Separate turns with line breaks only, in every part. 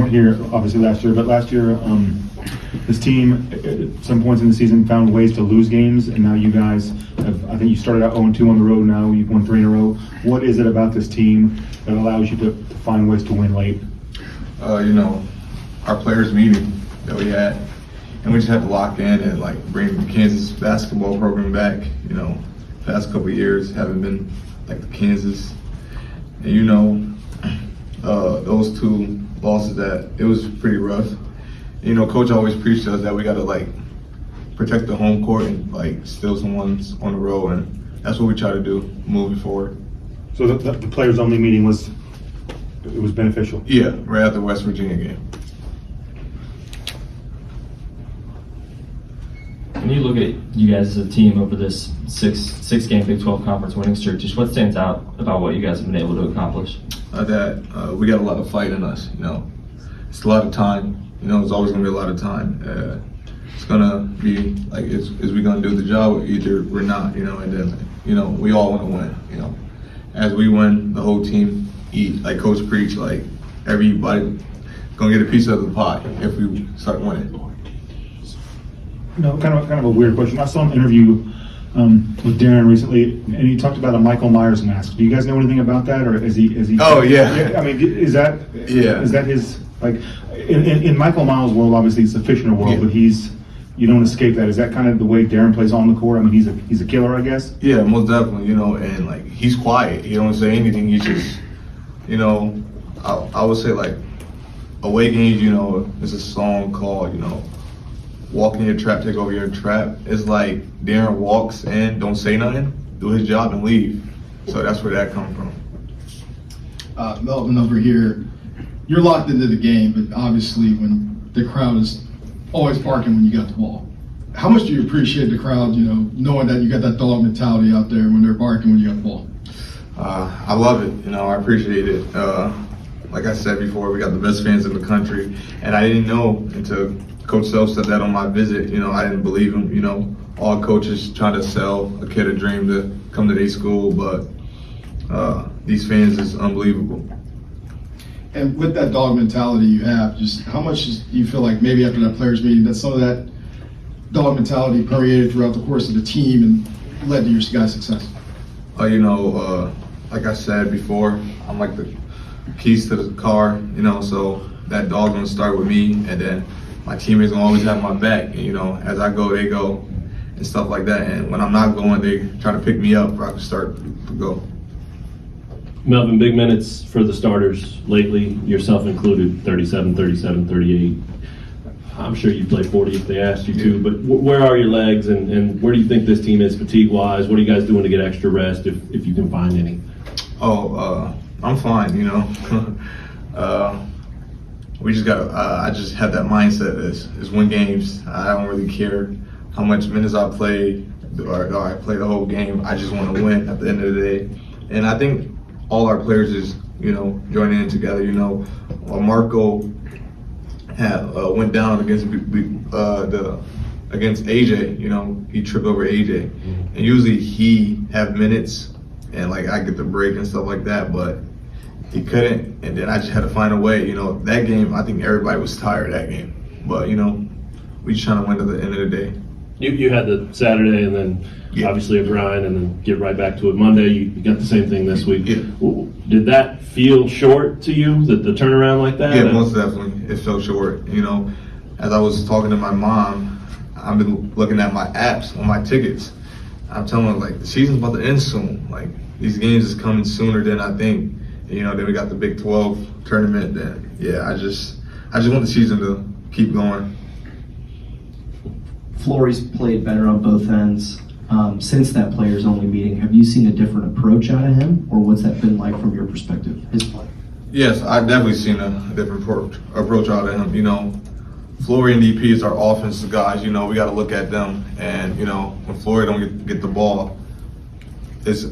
weren't here obviously last year, but last year this team at some points in the season found ways to lose games, and now you guys have, I think you started out 0-2 on the road, now you've won 3 in a row. What is it about this team that allows you to find ways to win late?
Our players meeting that we had, and we just had to lock in and like bring the Kansas basketball program back. Past couple of years haven't been like the Kansas, and those 2 losses that it was pretty rough. Coach always preached to us that we got to like protect the home court and like steal someone's on the road, and that's what we try to do moving forward.
So the players only meeting was beneficial?
Yeah, right after the West Virginia game.
When you look at you guys as a team over this six game Big 12 conference winning streak, just what stands out about what you guys have been able to accomplish?
That we got a lot of fight in us. It's a lot of time. It's always gonna be a lot of time. It's gonna be like, is we gonna do the job? Either we're not. And then we all want to win. As we win, the whole team eat. Like Coach preached, like everybody gonna get a piece of the pie if we start winning.
Kind of a weird question. I saw an interview with Darren recently, and he talked about a Michael Myers mask. Do you guys know anything about that, or is he?
Oh yeah.
I mean, is that his like in Michael Myers' world? Obviously, it's a fictional world, but you don't escape that. Is that kind of the way Darren plays on the court? I mean, he's a killer, I guess.
Yeah, most definitely. And like he's quiet. He don't say anything. He's just, I would say like away games. There's a song called Walk in your trap, take over your trap. It's like Darren walks in, don't say nothing, do his job and leave. So that's where that comes from.
Melvin over here, you're locked into the game, but obviously when the crowd is always barking when you got the ball. How much do you appreciate the crowd, knowing that you got that dog mentality out there when they're barking when you got the ball?
I love it, I appreciate it. Like I said before, we got the best fans in the country, and I didn't know until Coach Self said that on my visit. I didn't believe him. All coaches trying to sell a kid a dream to come to their school, but these fans is unbelievable.
And with that dog mentality you have, just how much do you feel like maybe after that players meeting that some of that dog mentality permeated throughout the course of the team and led to your guys' success?
Like I said before, I'm like the keys to the car, so that dog's gonna start with me, and then my teammates gonna always have my back. And, as I go, they go, and stuff like that. And when I'm not going, they try to pick me up where I can start to go.
Melvin, big minutes for the starters lately, yourself included, 37, 37, 38. I'm sure you play 40 if they asked you to, but where are your legs, and where do you think this team is fatigue-wise? What are you guys doing to get extra rest if you can find any?
I'm fine, we just got. I just had that mindset is win games. I don't really care how much minutes I play or I play the whole game. I just want to win at the end of the day. And I think all our players is joining in together. Marco went down against against AJ. He tripped over AJ, and usually he have minutes and like I get the break and stuff like that, but he couldn't, and then I just had to find a way. That game, I think everybody was tired that game. But, we just trying to win at the end of the day.
You had the Saturday and then obviously a grind and then get right back to it Monday. You got the same thing this week.
Yeah.
Did that feel short to you, the turnaround like that?
Yeah, most definitely. It felt short. As I was talking to my mom, I've been looking at my apps on my tickets. I'm telling her, like, the season's about to end soon. Like, these games is coming sooner than I think. Then we got the Big 12 tournament. Then, I just want the season to keep going.
Flory's played better on both ends. Since that players-only meeting, have you seen a different approach out of him, or what's that been like from your perspective, his play?
Yes, I've definitely seen a different approach out of him. Flory and DP is our offensive guys. We got to look at them. And, when Flory don't get the ball,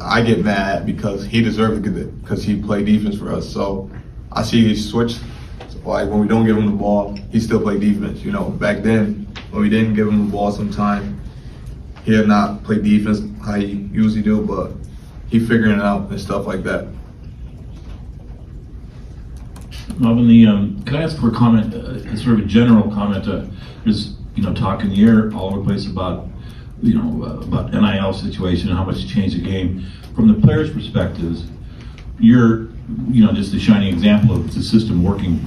I get mad because he deserves to get it because he played defense for us. So I see he switched. Like when we don't give him the ball, he still play defense. Back then when we didn't give him the ball sometime, he had not played defense how he usually do, but he figuring it out and stuff like that.
Melvin, could I ask for a comment, sort of a general comment? There's, talk in the air all over the place about, about NIL situation and how much it changed the game. From the players' perspectives, you're, just a shining example of the system working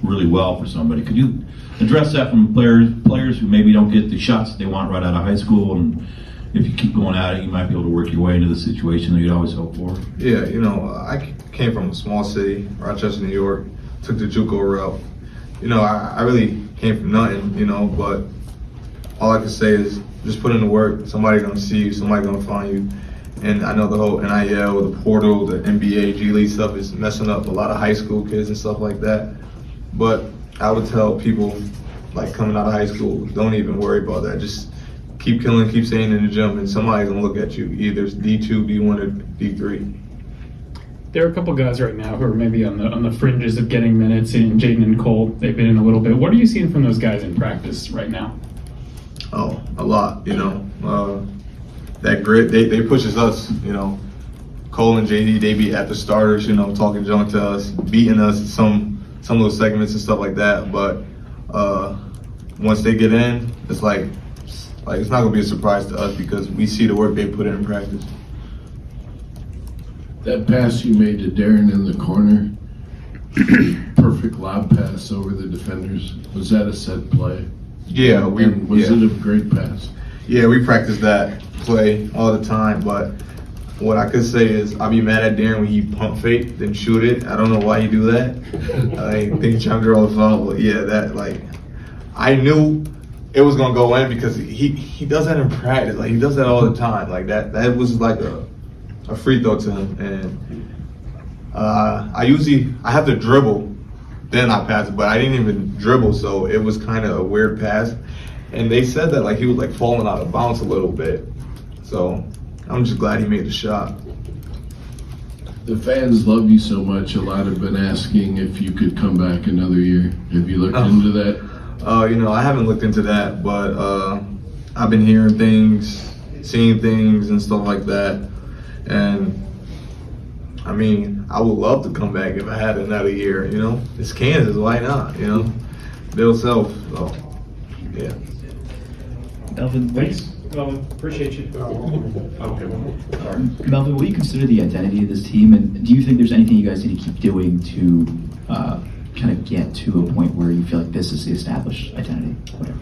really well for somebody. Could you address that from players who maybe don't get the shots that they want right out of high school, and if you keep going at it, you might be able to work your way into the situation that you'd always hope for?
Yeah, I came from a small city, Rochester, New York, took the JUCO route. I really came from nothing, but all I can say is just put in the work. Somebody's gonna see you, somebody's gonna find you. And I know the whole NIL, the portal, the NBA, G League stuff is messing up a lot of high school kids and stuff like that. But I would tell people, like, coming out of high school, don't even worry about that. Just keep killing, keep staying in the gym, and somebody's gonna look at you. Either it's D2, D1, or D3.
There are a couple guys right now who are maybe on the fringes of getting minutes, in Jaden and Cole. They've been in a little bit. What are you seeing from those guys in practice right now?
Oh, a lot, that grit, they pushes us, Cole and JD, they be at the starters, talking junk to us, beating us in some of those segments and stuff like that. But once they get in, it's like it's not gonna be a surprise to us because we see the work they put in practice.
That pass you made to Darren in the corner, perfect lob pass over the defenders. Was that a set play?
Yeah,
Was it a great pass?
Yeah, we practice that play all the time, but what I could say is I'll be mad at Darren when he pump fake, then shoot it. I don't know why he do that. I think Chandler all the foul, but yeah, I knew it was gonna go in because he does that in practice. Like, he does that all the time. Like that was like a free throw to him, and I have to dribble, then I pass it, but I didn't even dribble, so it was kind of a weird pass. And they said that like he was like falling out of bounds a little bit, so I'm just glad he made the shot.
The fans love you so much. A lot have been asking if you could come back another year. Have you looked into that?
I haven't looked into that, but I've been hearing things, seeing things, and stuff like that. And I mean, I would love to come back if I had another year. It's Kansas, why not? They'll sell. So yeah.
Melvin,
Thanks, Melvin. Appreciate you.
Melvin, what do you consider the identity of this team, and do you think there's anything you guys need to keep doing to kind of get to a point where you feel like this is the established identity? Whatever.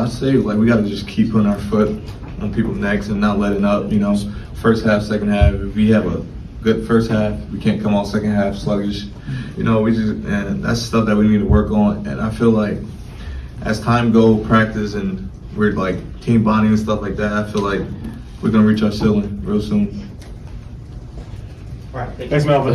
I'd say like we got to just keep putting our foot on people's necks and not letting up. First half, second half. If we have a good first half, we can't come out second half sluggish. And that's stuff that we need to work on. And I feel like as time goes, practice and we're like team bonding and stuff like that, I feel like we're gonna reach our ceiling real soon.
Thanks, Melvin.